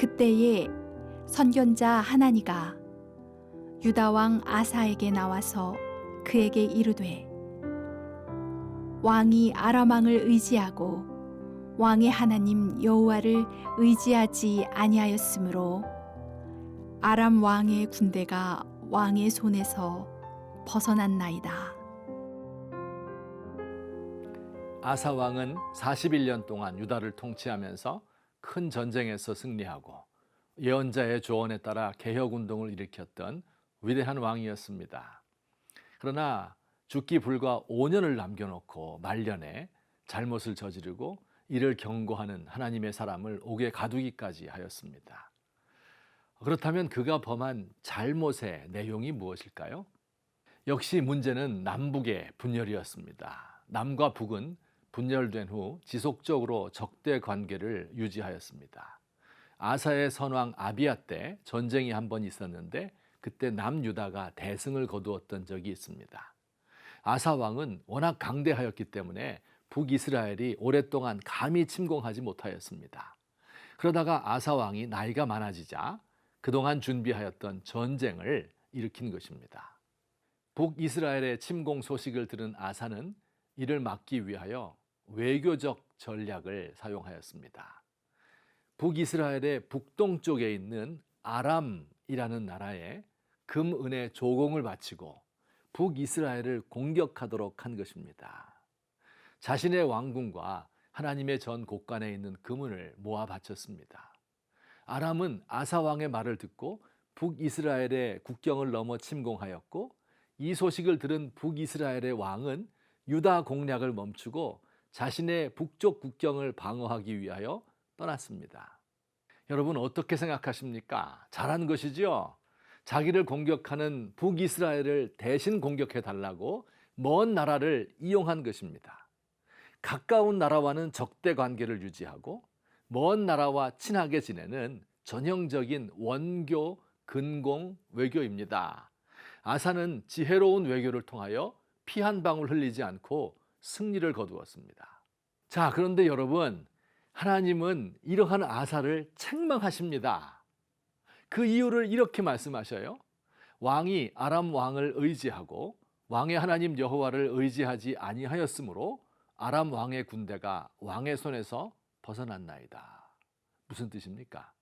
그때에 선견자 하나니가 유다 왕 아사에게 나와서 그에게 이르되 왕이 아람 왕을 의지하고 왕의 하나님 여호와를 의지하지 아니하였으므로 아람 왕의 군대가 왕의 손에서 벗어났나이다. 아사 왕은 41년 동안 유다를 통치하면서 큰 전쟁에서 승리하고 예언자의 조언에 따라 개혁운동을 일으켰던 위대한 왕이었습니다. 그러나 죽기 불과 5년을 남겨놓고 말년에 잘못을 저지르고 이를 경고하는 하나님의 사람을 옥에 가두기까지 하였습니다. 그렇다면 그가 범한 잘못의 내용이 무엇일까요? 역시 문제는 남북의 분열이었습니다. 남과 북은 분열된 후 지속적으로 적대 관계를 유지하였습니다. 아사의 선왕 아비야 때 전쟁이 한 번 있었는데 그때 남유다가 대승을 거두었던 적이 있습니다. 아사 왕은 워낙 강대하였기 때문에 북이스라엘이 오랫동안 감히 침공하지 못하였습니다. 그러다가 아사 왕이 나이가 많아지자 그동안 준비하였던 전쟁을 일으킨 것입니다. 북이스라엘의 침공 소식을 들은 아사는 이를 막기 위하여 외교적 전략을 사용하였습니다. 북이스라엘의 북동쪽에 있는 아람이라는 나라에 금, 은의 조공을 바치고 북이스라엘을 공격하도록 한 것입니다. 자신의 왕궁과 하나님의 전 곳간에 있는 금은을 모아 바쳤습니다. 아람은 아사 왕의 말을 듣고 북이스라엘의 국경을 넘어 침공하였고 이 소식을 들은 북이스라엘의 왕은 유다 공략을 멈추고 자신의 북쪽 국경을 방어하기 위하여 떠났습니다. 여러분 어떻게 생각하십니까? 잘한 것이죠? 자기를 공격하는 북이스라엘을 대신 공격해 달라고 먼 나라를 이용한 것입니다. 가까운 나라와는 적대 관계를 유지하고 먼 나라와 친하게 지내는 전형적인 원교 근공 외교입니다. 아사는 지혜로운 외교를 통하여 피 한 방울 흘리지 않고 승리를 거두었습니다. 자, 그런데 여러분, 하나님은 이러한 아사를 책망하십니다. 그 이유를 이렇게 말씀하셔요. 왕이 아람 왕을 의지하고 왕의 하나님 여호와를 의지하지 아니하였으므로 아람 왕의 군대가 왕의 손에서 벗어났나이다. 무슨 뜻입니까?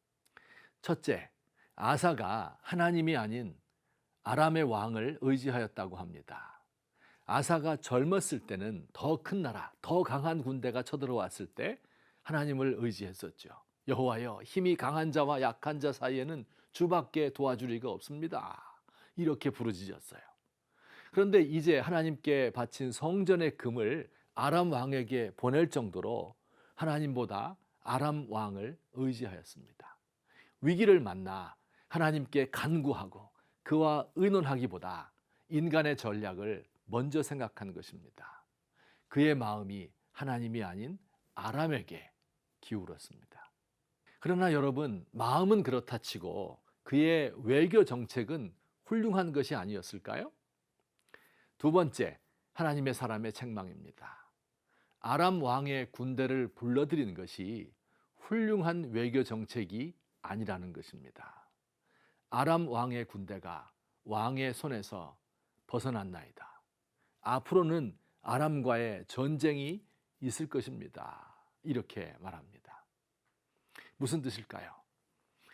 첫째, 아사가 하나님이 아닌 아람의 왕을 의지하였다고 합니다. 아사가 젊었을 때는 더 큰 나라, 더 강한 군대가 쳐들어왔을 때 하나님을 의지했었죠. 여호와여, 힘이 강한 자와 약한 자 사이에는 주밖에 도와줄 리가 없습니다. 이렇게 부르짖었어요. 그런데 이제 하나님께 바친 성전의 금을 아람 왕에게 보낼 정도로 하나님보다 아람 왕을 의지하였습니다. 위기를 만나 하나님께 간구하고 그와 의논하기보다 인간의 전략을 먼저 생각한 것입니다. 그의 마음이 하나님이 아닌 아람에게 기울었습니다. 그러나 여러분, 마음은 그렇다 치고 그의 외교 정책은 훌륭한 것이 아니었을까요? 두 번째, 하나님의 사람의 책망입니다. 아람 왕의 군대를 불러들이는 것이 훌륭한 외교 정책이 아니라는 것입니다. 아람 왕의 군대가 왕의 손에서 벗어났나이다. 앞으로는 아람과의 전쟁이 있을 것입니다. 이렇게 말합니다. 무슨 뜻일까요?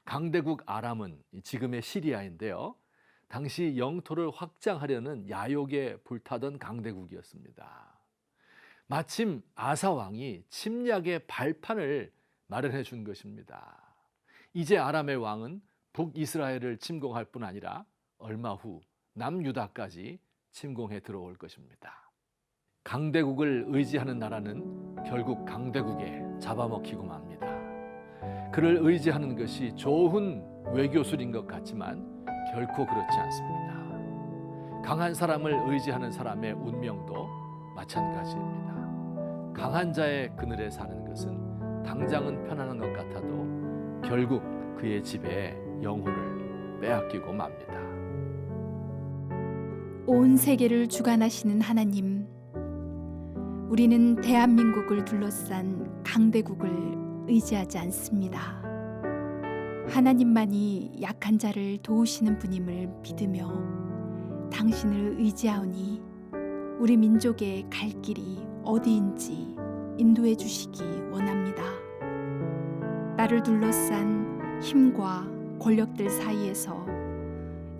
강대국 아람은 지금의 시리아인데요. 당시 영토를 확장하려는 야욕에 불타던 강대국이었습니다. 마침 아사 왕이 침략의 발판을 마련해 준 것입니다. 이제 아람의 왕은 북이스라엘을 침공할 뿐 아니라 얼마 후 남유다까지 침공해 들어올 것입니다. 강대국을 의지하는 나라는 결국 강대국에 잡아먹히고 맙니다. 그를 의지하는 것이 좋은 외교술인 것 같지만 결코 그렇지 않습니다. 강한 사람을 의지하는 사람의 운명도 마찬가지입니다. 강한 자의 그늘에 사는 것은 당장은 편안한 것 같아도 결국 그의 집에 영혼을 빼앗기고 맙니다. 온 세계를 주관하시는 하나님, 우리는 대한민국을 둘러싼 강대국을 의지하지 않습니다. 하나님만이 약한 자를 도우시는 분임을 믿으며 당신을 의지하오니 우리 민족의 갈 길이 어디인지 인도해 주시기 원합니다. 나를 둘러싼 힘과 권력들 사이에서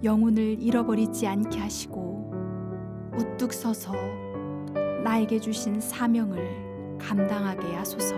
영혼을 잃어버리지 않게 하시고 우뚝 서서 나에게 주신 사명을 감당하게 하소서.